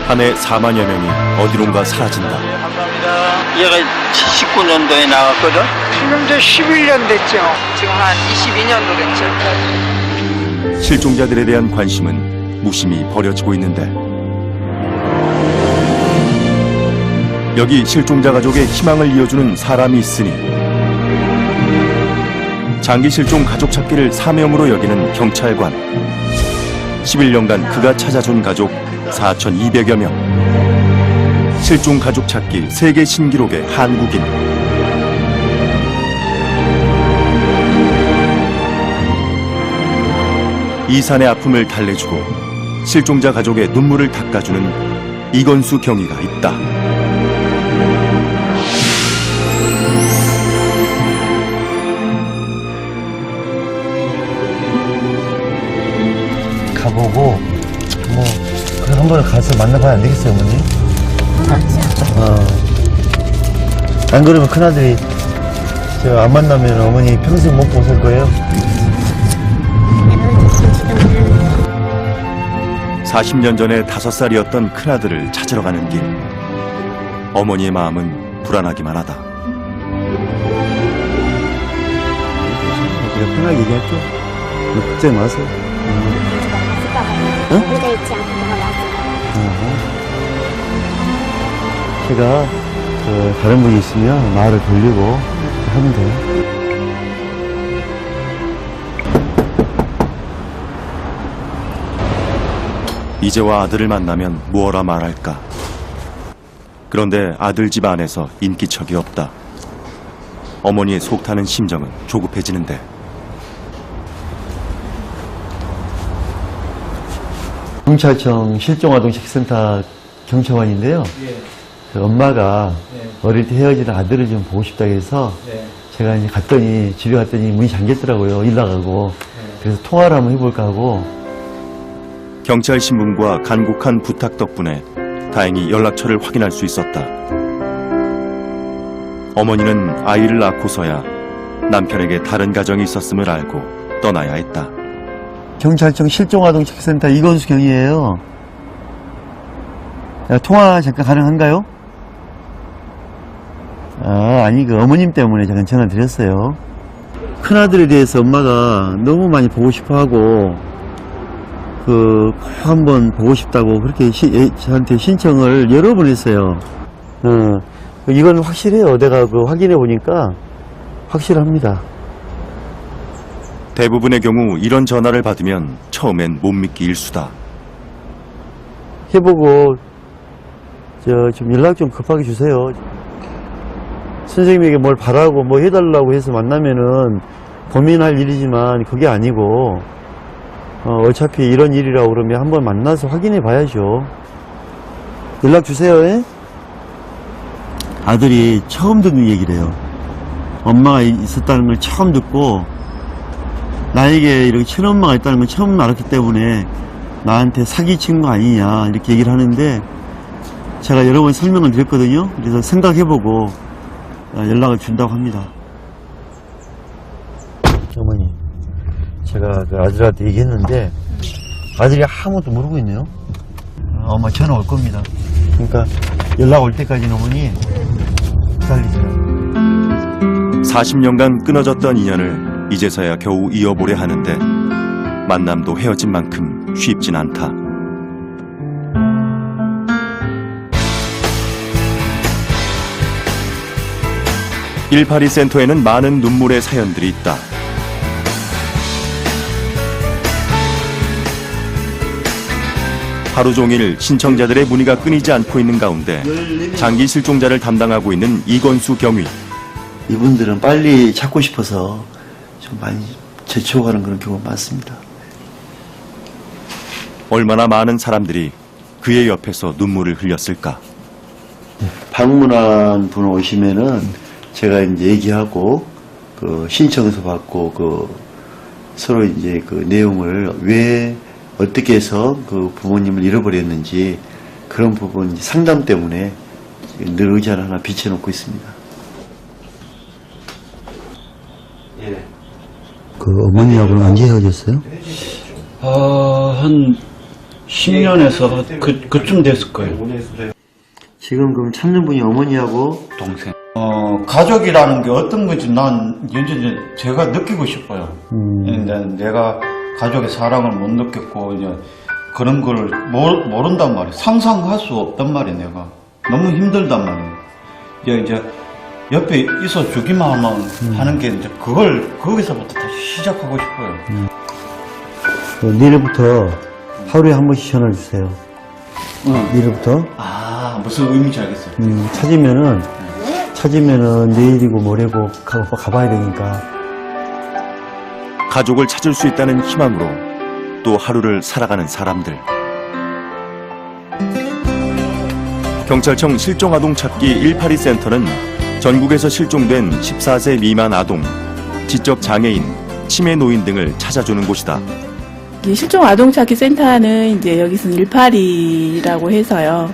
한 해 4만여 명이 어디론가 사라진다. 감사합니다. 얘가 79년도에 나왔거든? 지금 이제 11년 됐죠. 지금 한 22년도 됐죠. 실종자들에 대한 관심은 무심히 버려지고 있는데 여기 실종자 가족의 희망을 이어주는 사람이 있으니 장기 실종 가족 찾기를 사명으로 여기는 경찰관. 11년간 그가 찾아준 가족 4,200여 명. 실종 가족 찾기 세계 신기록의 한국인. 이산의 아픔을 달래주고 실종자 가족의 눈물을 닦아주는 이건수 경위가 있다. 가보고 뭐 그래 한번 가서 만나봐야 안 되겠어요, 어머니? 안 그러면 큰아들이 저 안 만나면 어머니 평생 못 보실 거예요? 40년 전에 5살이었던 큰아들을 찾으러 가는 길. 어머니의 마음은 불안하기만 하다. 내가 편하게 얘기할게. 걱정 마세요. 혼자 있지 않고 내가 왔어. 제가 다른 분이 있으면 말을 돌리고 하면 돼요. 이제와 아들을 만나면 무엇라 말할까. 그런데 아들 집 안에서 인기척이 없다. 어머니의 속 타는 심정은 조급해지는데 경찰청 실종아동책센터 경찰관인데요. 그 엄마가 어릴 때 헤어진 아들을 좀 보고 싶다고 해서 제가 이제 갔더니 집에 갔더니 문이 잠겼더라고요. 일 나가고. 그래서 통화를 한번 해볼까 하고. 경찰 신문과 간곡한 부탁 덕분에 다행히 연락처를 확인할 수 있었다. 어머니는 아이를 낳고서야 남편에게 다른 가정이 있었음을 알고 떠나야 했다. 경찰청 실종아동책센터 이건수 경이에요. 통화 잠깐 가능한가요? 아니 그 어머님 때문에 잠깐 전화 드렸어요. 큰아들에 대해서 엄마가 너무 많이 보고 싶어하고 꼭 한번 보고 싶다고 그렇게 저한테 신청을 여러 번 했어요. 이건 확실해요. 내가 확인해 보니까 확실합니다. 대부분의 경우 이런 전화를 받으면 처음엔 못 믿기 일수다. 해보고 좀 연락 좀 급하게 주세요. 선생님에게 뭘 바라고 뭐 해달라고 해서 만나면은 고민할 일이지만 그게 아니고 어차피 이런 일이라고 그러면 한번 만나서 확인해 봐야죠. 연락 주세요. 에? 아들이 처음 듣는 얘기래요. 엄마가 있었다는 걸 처음 듣고 나에게 이렇게 친엄마가 있다는 걸 처음 알았기 때문에 나한테 사기친 거 아니냐 이렇게 얘기를 하는데 제가 여러 번 설명을 드렸거든요. 그래서 생각해보고 연락을 준다고 합니다. 어머니, 제가 그 아들한테 얘기했는데 아들이 아무것도 모르고 있네요. 엄마 전화 올 겁니다. 그러니까 연락 올 때까지는 어머니 기다리세요. 40년간 끊어졌던 인연을 이제서야 겨우 이어보려 하는데 만남도 헤어진 만큼 쉽진 않다. (182) 센터에는 많은 눈물의 사연들이 있다. 하루 종일 신청자들의 문의가 끊이지 않고 있는 가운데 장기 실종자를 담당하고 있는 이건수 경위. 이분들은 빨리 찾고 싶어서 좀 많이 재촉하는 그런 경우가 많습니다. 얼마나 많은 사람들이 그의 옆에서 눈물을 흘렸을까. 방문한 분 오시면은 제가 이제 얘기하고 그 신청서 받고 서로 이제 그 내용을 왜 어떻게 해서 그 부모님을 잃어버렸는지 그런 부분 상담 때문에 늘 의자를 하나 비춰놓고 있습니다. 그 어머니하고는 언제 헤어졌어요? 한 10년에서 그쯤 됐을 거예요. 지금 그럼 찾는 분이 어머니하고 동생. 가족이라는 게 어떤 건지 난 이제 제가 느끼고 싶어요. 이제 내가 가족의 사랑을 못 느꼈고 이제 그런 걸 모른단 말이에요. 상상할 수 없단 말이에요. 내가 너무 힘들단 말이에요. 이제 옆에 있어 주기만 하는 게 이제 거기서부터 다시 시작하고 싶어요. 내일부터 하루에 한 번씩 전화 주세요. 내일부터 무슨 의미인지 알겠어요. 찾으면은 내일이고 모레고 가봐야 되니까. 가족을 찾을 수 있다는 희망으로 또 하루를 살아가는 사람들. 경찰청 실종아동 찾기 182 센터는 전국에서 실종된 14세 미만 아동, 지적 장애인, 치매 노인 등을 찾아주는 곳이다. 실종 아동 찾기 센터는 이제 여기서는 182라고 해서요.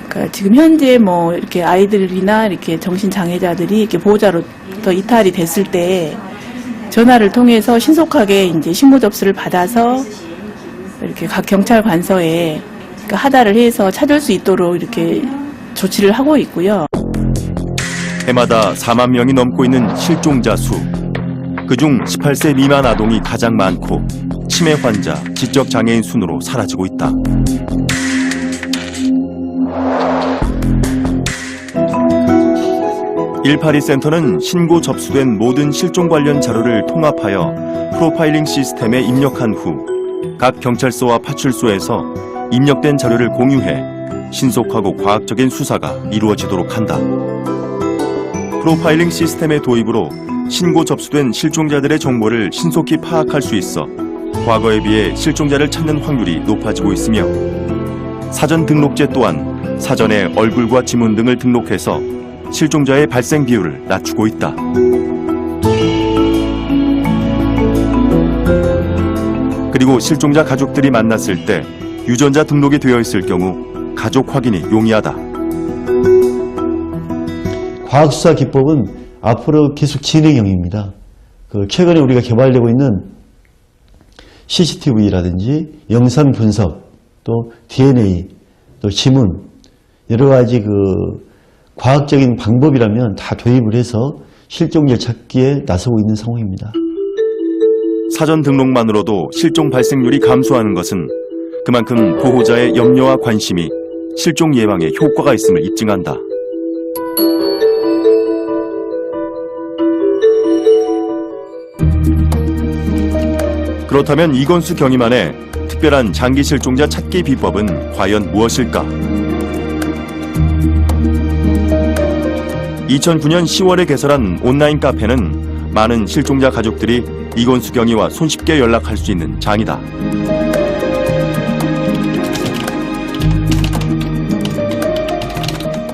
그러니까 지금 현재 뭐 이렇게 아이들이나 이렇게 정신 장애자들이 이렇게 보호자로부터 이탈이 됐을 때 전화를 통해서 신속하게 이제 신고 접수를 받아서 이렇게 각 경찰 관서에 그러니까 하달을 해서 찾을 수 있도록 이렇게 조치를 하고 있고요. 해마다 4만 명이 넘고 있는 실종자 수. 그중 18세 미만 아동이 가장 많고 치매 환자, 지적 장애인 순으로 사라지고 있다. (182) 센터는 신고 접수된 모든 실종 관련 자료를 통합하여 프로파일링 시스템에 입력한 후 각 경찰서와 파출소에서 입력된 자료를 공유해 신속하고 과학적인 수사가 이루어지도록 한다. 프로파일링 시스템의 도입으로 신고 접수된 실종자들의 정보를 신속히 파악할 수 있어 과거에 비해 실종자를 찾는 확률이 높아지고 있으며 사전 등록제 또한 사전에 얼굴과 지문 등을 등록해서 실종자의 발생 비율을 낮추고 있다. 그리고 실종자 가족들이 만났을 때 유전자 등록이 되어 있을 경우 가족 확인이 용이하다. 과학수사 기법은 앞으로 계속 진행형입니다. 최근에 우리가 개발되고 있는 CCTV라든지 영상 분석, 또 DNA, 또 지문, 여러 가지 과학적인 방법이라면 다 도입을 해서 실종자 찾기에 나서고 있는 상황입니다. 사전 등록만으로도 실종 발생률이 감소하는 것은 그만큼 보호자의 염려와 관심이 실종 예방에 효과가 있음을 입증한다. 그렇다면 이건수 경위만의 특별한 장기 실종자 찾기 비법은 과연 무엇일까? 2009년 10월에 개설한 온라인 카페는 많은 실종자 가족들이 이건수 경위와 손쉽게 연락할 수 있는 장이다.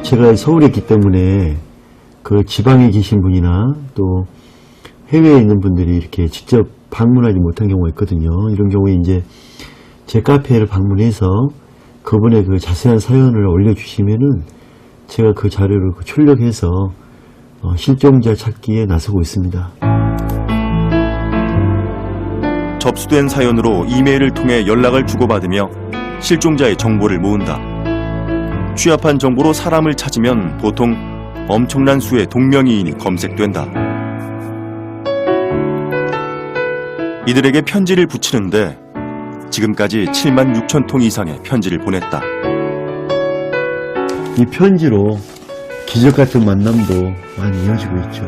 제가 서울에 있기 때문에 지방에 계신 분이나 또 해외에 있는 분들이 이렇게 직접 방문하지 못한 경우가 있거든요. 이런 경우에 이제 제 카페를 방문해서 그분의 자세한 사연을 올려주시면은 제가 그 자료를 출력해서 실종자 찾기에 나서고 있습니다. 접수된 사연으로 이메일을 통해 연락을 주고받으며 실종자의 정보를 모은다. 취합한 정보로 사람을 찾으면 보통 엄청난 수의 동명이인이 검색된다. 이들에게 편지를 붙이는데 지금까지 7만 6천 통 이상의 편지를 보냈다. 이 편지로 기적 같은 만남도 많이 이어지고 있죠.